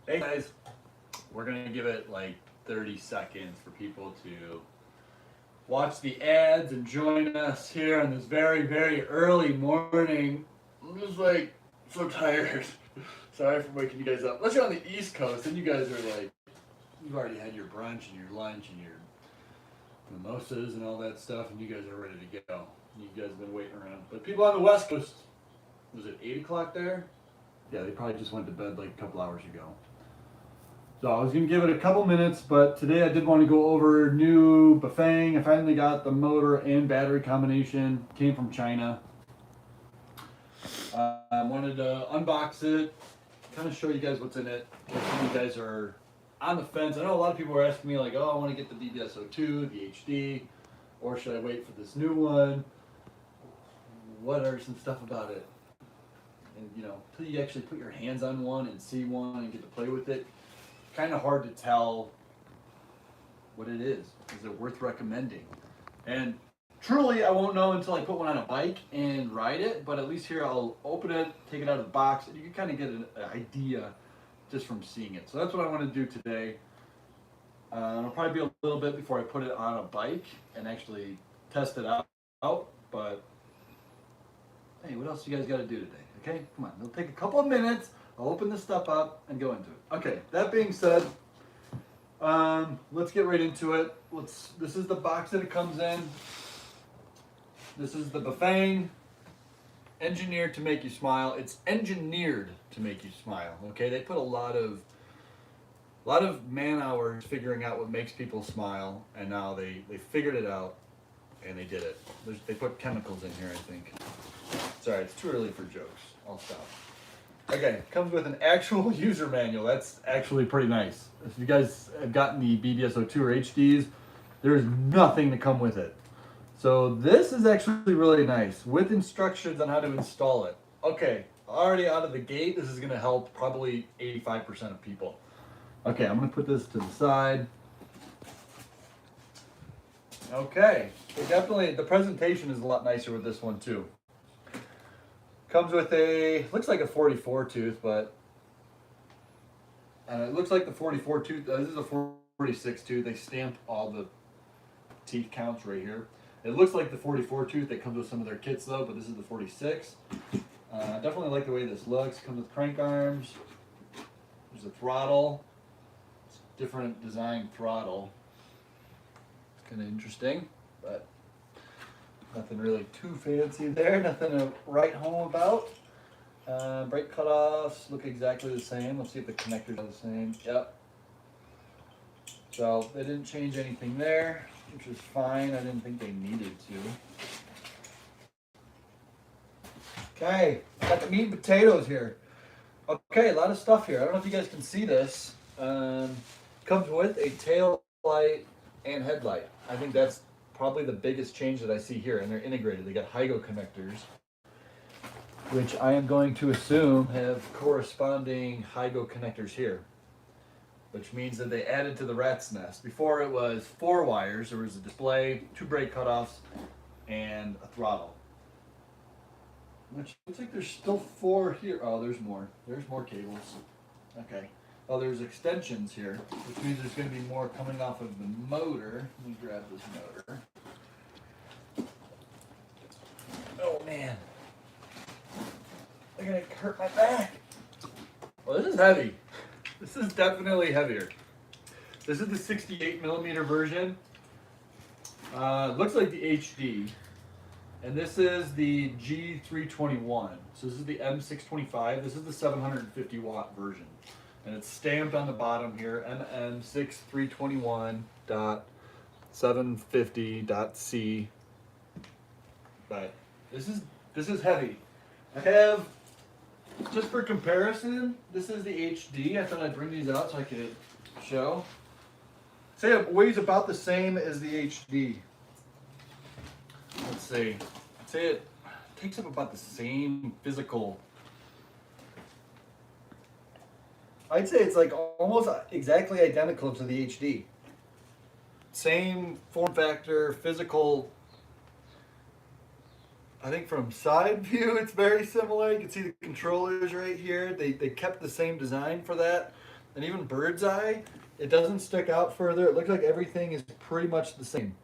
Hey guys, we're gonna give it like 30 seconds for people to watch the ads and join us here on this very, very early morning. I'm just like so tired. Sorry for waking you guys up. Unless you're on the East Coast, then you guys are like, you've already had your brunch and your lunch and your mimosas and all that stuff, and you guys are ready to go. You guys have been waiting around. But people on the West Coast, was it 8 o'clock there? Yeah, they probably just went to bed like a couple hours ago. So I was going to give it a couple minutes, but today I did want to go over new Bafang. I finally got the motor and battery combination. Came from China. I wanted to unbox it, kind of show you guys what's in it. If you guys are on the fence. I know a lot of people are asking me like, oh, I want to get the BBS02, the HD, or should I wait for this new one? What are some stuff about it? And you know, until you actually put your hands on one and see one and get to play with it, kind of hard to tell what it is. Is it worth recommending? And truly, I won't know until I put one on a bike and ride it, but at least here I'll open it, take it out of the box, and you can kind of get an idea just from seeing it. So that's what I want to do today. It'll probably be a little bit before I put it on a bike and actually test it out. But hey, what else you guys got to do today? Okay, come on. It'll take a couple of minutes. I'll open this stuff up and go into it. Okay, that being said, let's get right into it. This is the box that it comes in. This is the Bafang, engineered to make you smile. It's engineered to make you smile. Okay, they put a lot of man hours figuring out what makes people smile, and now they figured it out and they did it. They put chemicals in here, I think. Sorry, it's too early for jokes. I'll stop. Okay, comes with an actual user manual. That's actually pretty nice. If you guys have gotten the BBS02 or HDs, there's nothing to come with it. So this is actually really nice with instructions on how to install it. Okay, already out of the gate, this is going to help probably 85% of people. Okay, I'm going to put this to the side. Okay, so definitely the presentation is a lot nicer with this one too. Comes with looks like a 44 tooth, but it looks like the 44 tooth. This is a 46 tooth. They stamped all the teeth counts right here. It looks like the 44 tooth that comes with some of their kits though, but this is the 46. Definitely like the way this looks. Comes with crank arms. There's a throttle. It's a different design throttle. It's kind of interesting, but nothing really too fancy there. Nothing to write home about. Brake cutoffs look exactly the same. Let's see if the connectors are the same. Yep. So they didn't change anything there, which is fine. I didn't think they needed to. Okay, got the meat and potatoes here. Okay, a lot of stuff here. I don't know if you guys can see this. Comes with a tail light and headlight. I think that's probably the biggest change that I see here, and they're integrated. They got HIGO connectors, which I am going to assume have corresponding HIGO connectors here, which means that they added to the rat's nest. Before it was 4 wires. There was a display, 2 brake cutoffs, and a throttle. Which looks like there's still 4 here. Oh, there's more. There's more cables. Okay. Oh, there's extensions here, which means there's going to be more coming off of the motor. Let me grab this motor. Oh, man. They're going to hurt my back. Well, this is heavy. This is definitely heavier. This is the 68 millimeter version. Looks like the HD. And this is the G321. So this is the M625. This is the 750 watt version. And it's stamped on the bottom here, MM6321.750.C. But this is heavy. I have, just for comparison, this is the HD. I thought I'd bring these out so I could show. Say it weighs about the same as the HD. Let's see. I'd say it takes up about the same physical. I'd say it's like almost exactly identical to the HD. Same form factor, physical. I think from side view it's very similar. You can see the controllers right here. They kept the same design for that. and even bird's eye, it doesn't stick out further. It looks like everything is pretty much the same.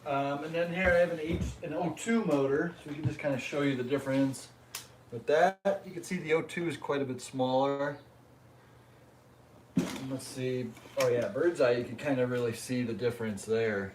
And then here I have an O2 motor, so we can just kind of show you the difference. With that, you can see the O2 is quite a bit smaller. Let's see. Oh yeah, bird's eye, you can kind of really see the difference there.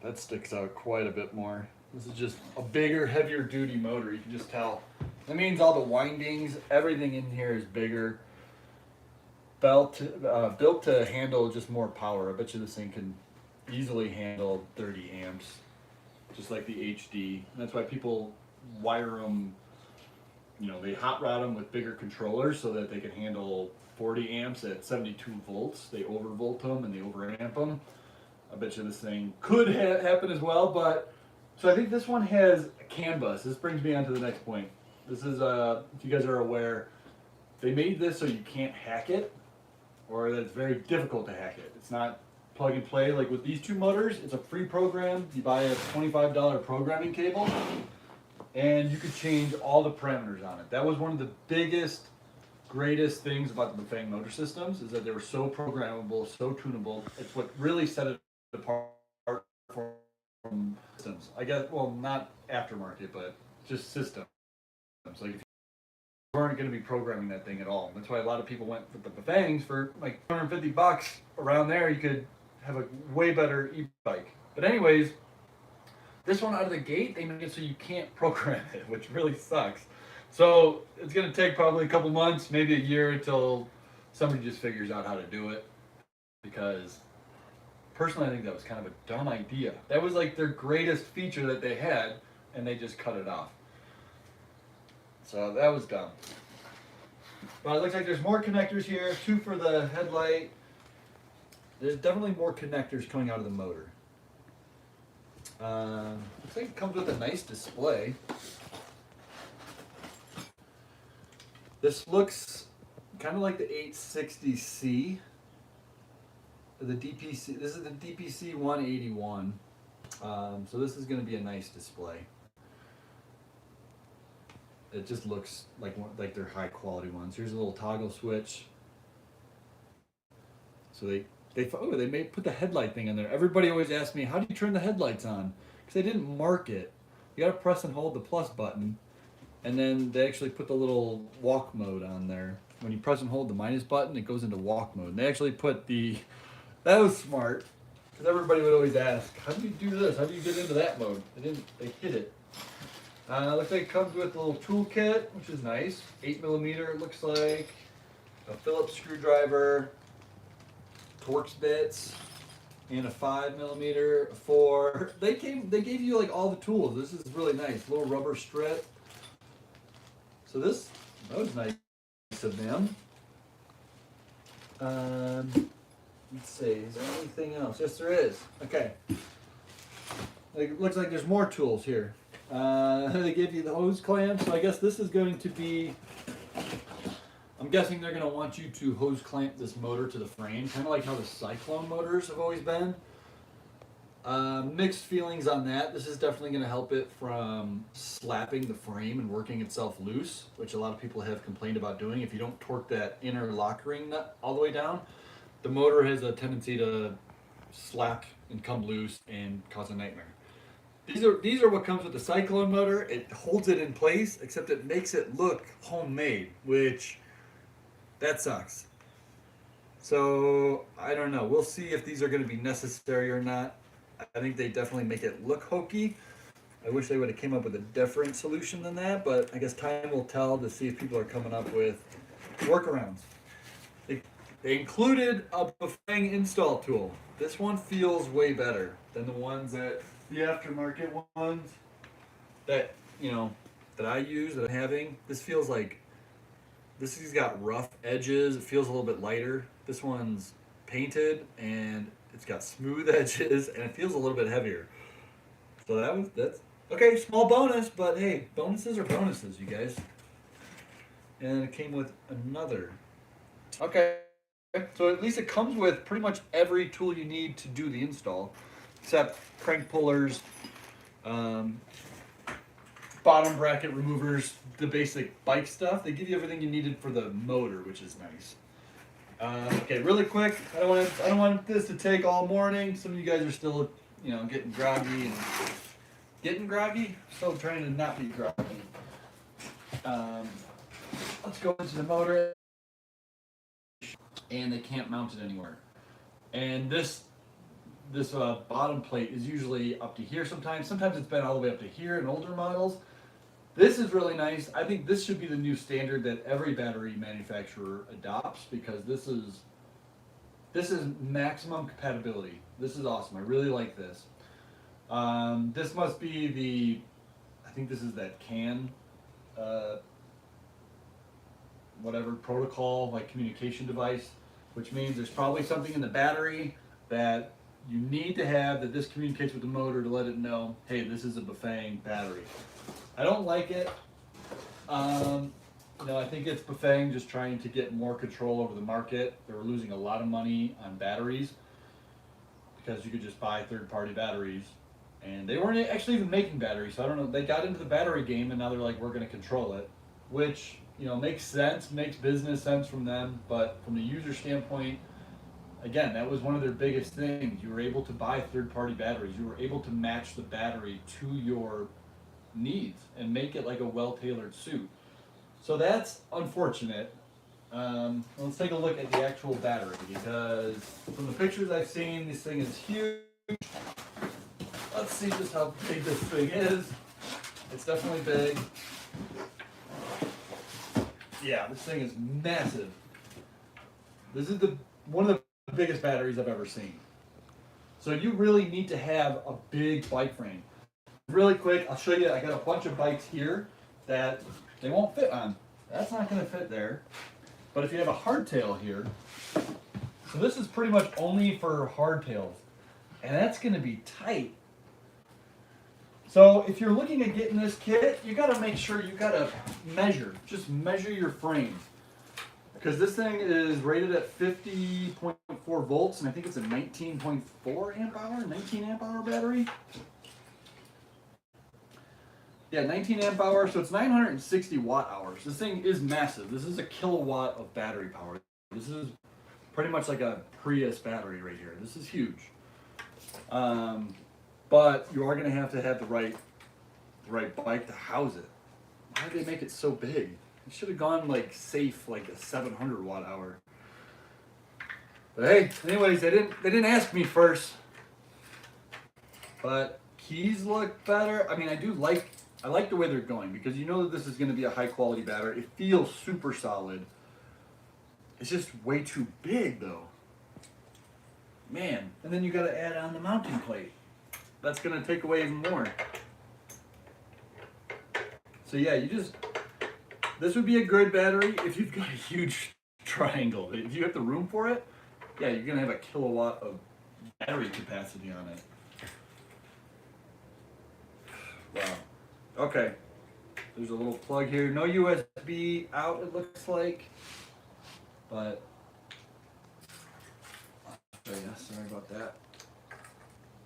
That sticks out quite a bit more. This is just a bigger, heavier duty motor. You can just tell. That means all the windings, everything in here is bigger. Built to handle just more power. I bet you this thing can easily handle 30 amps, just like the HD. And that's why people wire them, you know, they hot rod them with bigger controllers so that they can handle 40 amps at 72 volts. They overvolt them and they overamp them. I bet you this thing could happen as well, but so I think this one has a CAN bus. This brings me on to the next point. This is, if you guys are aware, they made this so you can't hack it, or that it's very difficult to hack it. It's not plug and play like with these two motors. It's a free program. You buy a $25 programming cable, and you could change all the parameters on it. That was one of the biggest, greatest things about the Bafang motor systems, is that they were so programmable, so tunable. It's what really set it apart from systems. I guess, well, not aftermarket, but just systems. Like if you weren't going to be programming that thing at all. That's why a lot of people went with the Bafangs for like $250 around there. You could have a way better e-bike. But anyways, this one out of the gate, they made it so you can't program it, which really sucks. So it's going to take probably a couple months, maybe a year, until somebody just figures out how to do it. Because personally, I think that was kind of a dumb idea. That was like their greatest feature that they had, and they just cut it off. So that was dumb. But it looks like there's more connectors here, 2 for the headlight. There's definitely more connectors coming out of the motor. Looks like it comes with a nice display. This looks kind of like the 860C. The DPC. This is the DPC 181. So this is going to be a nice display. It just looks like they're high quality ones. Here's a little toggle switch. So they put the headlight thing in there. Everybody always asks me, how do you turn the headlights on? Because they didn't mark it. You got to press and hold the plus button, and then they actually put the little walk mode on there. When you press and hold the minus button, it goes into walk mode. And they actually put that was smart, because everybody would always ask, how do you do this? How do you get into that mode? They hid it. Looks like it comes with a little toolkit, which is nice. 8mm it looks like. A Phillips screwdriver, Torx bits, and a 5mm, a 4. They gave you like all the tools. This is really nice. Little rubber strip. So that was nice of them. Let's see, is there anything else? Yes, there is. Okay. It looks like there's more tools here. They give you the hose clamp, so I guess this is going to be, I'm guessing they're going to want you to hose clamp this motor to the frame, kind of like how the Cyclone motors have always been. Mixed feelings on that. This is definitely going to help it from slapping the frame and working itself loose, which a lot of people have complained about doing. If you don't torque that inner lock ring nut all the way down, the motor has a tendency to slap and come loose and cause a nightmare. These are what comes with the Cyclone motor. It holds it in place, except it makes it look homemade, which that sucks. So I don't know. We'll see if these are going to be necessary or not. I think they definitely make it look hokey. I wish they would have came up with a different solution than that, but I guess time will tell to see if people are coming up with workarounds. They included a Bafang install tool. This one feels way better than the ones that the aftermarket ones that I use, that I'm having. This feels like this has got rough edges. It feels a little bit lighter. This one's painted and it's got smooth edges and it feels a little bit heavier. So that's okay. Small bonus, but hey, bonuses are bonuses, you guys. And it came with another. Okay. So at least it comes with pretty much every tool you need to do the install, except crank pullers, bottom bracket removers, the basic bike stuff. They give you everything you needed for the motor, which is nice. Okay, really quick. I don't want this to take all morning. Some of you guys are still, getting groggy and getting groggy. Still trying to not be groggy. Let's go into the motor, and they can't mount it anywhere. And this bottom plate is usually up to here sometimes. Sometimes it's been all the way up to here in older models. This is really nice. I think this should be the new standard that every battery manufacturer adopts, because this is maximum compatibility. This is awesome. I really like this. This must be I think this is that CAN, whatever protocol, like communication device, which means there's probably something in the battery that you need to have that this communicates with the motor to let it know, hey, this is a Bafang battery. I don't like it. I think it's Bafang just trying to get more control over the market. They were losing a lot of money on batteries because you could just buy third-party batteries, and they weren't actually even making batteries. So I don't know. They got into the battery game, and now they're like, we're going to control it, which makes sense, makes business sense from them. But from the user standpoint, again, that was one of their biggest things. You were able to buy third-party batteries. You were able to match the battery to your needs and make it like a well-tailored suit. So that's unfortunate. Let's take a look at the actual battery, because from the pictures I've seen, this thing is huge. Let's see just how big this thing is. It's definitely big. Yeah, this thing is massive. This is one of the biggest batteries I've ever seen. So you really need to have a big bike frame. Really quick, I'll show you. I got a bunch of bikes here that they won't fit on. That's not going to fit there. But if you have a hardtail here, so this is pretty much only for hardtails, and that's going to be tight. So if you're looking at getting this kit, you got to make sure you got to just measure your frames. Because this thing is rated at 50.4 volts, and I think it's a 19.4 amp hour, 19 amp hour battery. Yeah, 19 amp hour, so it's 960 watt hours. This thing is massive. This is a kilowatt of battery power. This is pretty much like a Prius battery right here. This is huge. But you are going to have the right bike to house it. Why did they make it so big? It should have gone like safe, like a 700 watt hour. But hey, anyways, they didn't ask me first. But keys look better. I mean, I like the way they're going, because you know that this is going to be a high quality battery. It feels super solid. It's just way too big though. Man, and then you got to add on the mounting plate. That's going to take away even more. So yeah, this would be a good battery if you've got a huge triangle. If you have the room for it, yeah, you're going to have a kilowatt of battery capacity on it. Wow. Okay, there's a little plug here. No USB out, it looks like. But, sorry about that.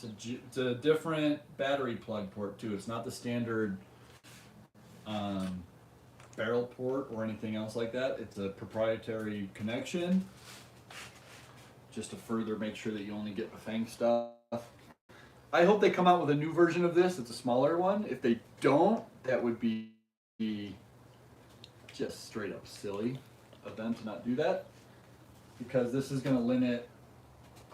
It's a different battery plug port too. It's not the standard barrel port or anything else like that. It's a proprietary connection, just to further make sure that you only get Bafang stuff. I hope they come out with a new version of this. It's a smaller one. If they don't, that would be just straight up silly of them to not do that, because this is going to limit,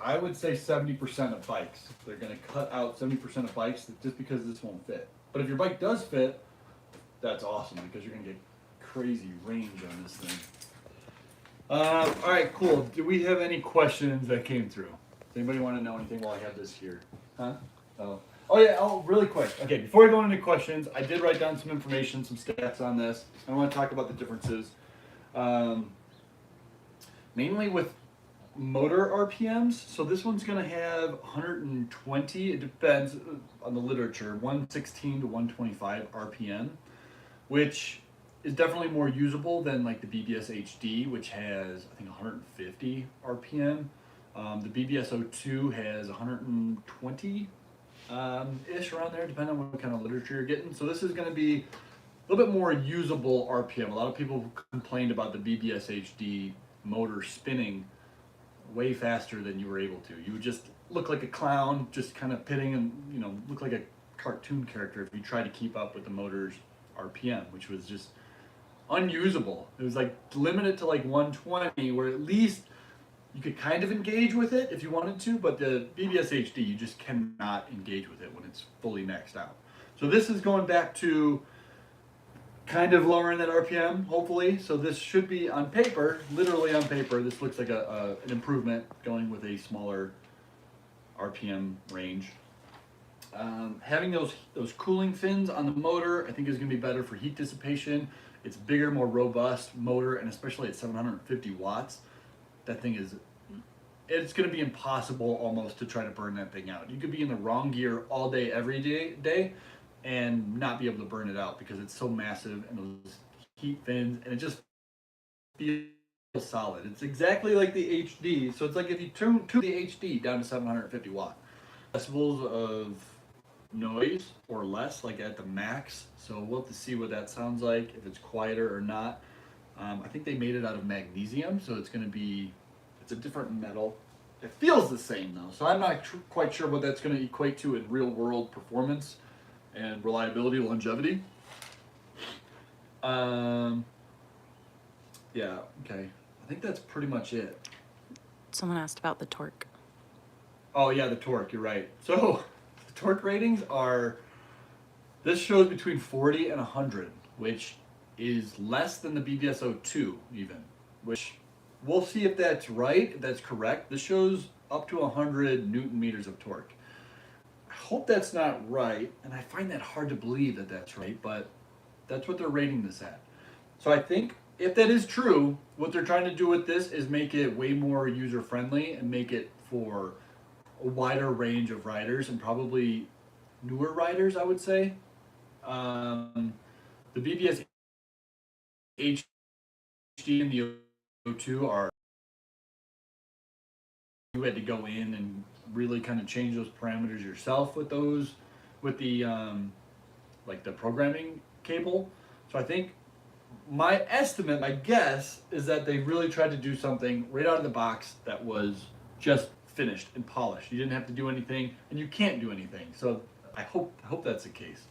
I would say, 70% of bikes. They're going to cut out 70% of bikes just because this won't fit. But if your bike does fit, that's awesome, because you're going to get crazy range on this thing. All right, cool. Do we have any questions that came through? Does anybody want to know anything while I have this here? Huh? Oh yeah, really quick. Okay, before I go into questions, I did write down some information, some stats on this. I want to talk about the differences. Mainly with motor RPMs. So this one's going to have 120, it depends on the literature, 116 to 125 RPM, which is definitely more usable than like the BBS HD, which has, I think, 150 RPM. The BBS02 has 120 ish around there, depending on what kind of literature you're getting. So this is going to be a little bit more usable RPM. A lot of people complained about the BBS HD motor spinning way faster than you were able to. You would just look like a clown, just kind of pitting and, you know, look like a cartoon character if you tried to keep up with the motor's RPM, which was just unusable. It was like limited to like 120, where at least you could kind of engage with it if you wanted to, but the BBS HD, you just cannot engage with it when it's fully maxed out. So this is going back to kind of lowering that RPM, hopefully. So this should be on paper, literally on paper, this looks like an improvement going with a smaller RPM range. Having those cooling fins on the motor, I think is going to be better for heat dissipation. It's bigger, more robust motor, and especially at 750 watts, that thing is, it's going to be impossible almost to try to burn that thing out. You could be in the wrong gear all day, every day, and not be able to burn it out because it's so massive and those heat fins, and it just feels solid. It's exactly like the HD. So it's like if you tune the HD down to 750 watt decibels of noise or less, like at the max. So we'll have to see what that sounds like, if it's quieter or not. I think they made it out of magnesium, so it's going to be, it's a different metal. It feels the same though, so I'm not quite sure what that's going to equate to in real world performance and reliability, longevity. Yeah, okay. I think that's pretty much it. Someone asked about the torque. Oh yeah, the torque, you're right. So the torque ratings are, this shows between 40 and 100, which is less than the BBS02 even, which we'll see if that's right, if that's correct. This shows up to 100 Newton meters of torque. I hope that's not right, and I find that hard to believe that that's right, but that's what they're rating this at. So I think if that is true, what they're trying to do with this is make it way more user-friendly and make it for a wider range of riders, and probably newer riders, I would say. The BBS HD and the O2 are, you had to go in and really kind of change those parameters yourself with those, with the like the programming cable. So I think my estimate, my guess, is that they really tried to do something right out of the box that was just finished and polished. You didn't have to do anything, and you can't do anything. So I hope that's the case.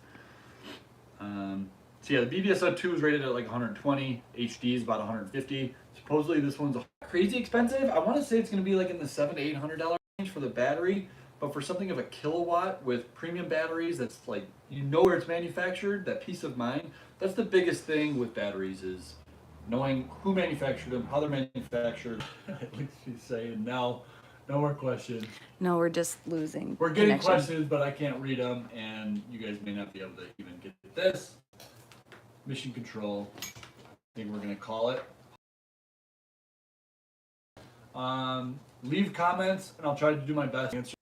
So yeah, the BBS02 is rated at like 120. HD is about 150. Supposedly this one's crazy expensive. I want to say it's going to be like in the $700 to $800 range for the battery, but for something of a kilowatt with premium batteries, that's like, you know where it's manufactured, that peace of mind. That's the biggest thing with batteries, is knowing who manufactured them, how they're manufactured. At least she's saying no more questions. No, we're just losing. We're getting connection. questions, but I can't read them, and you guys may not be able to even get this. Mission control, I think we're going to call it. Leave comments, and I'll try to do my best to answer.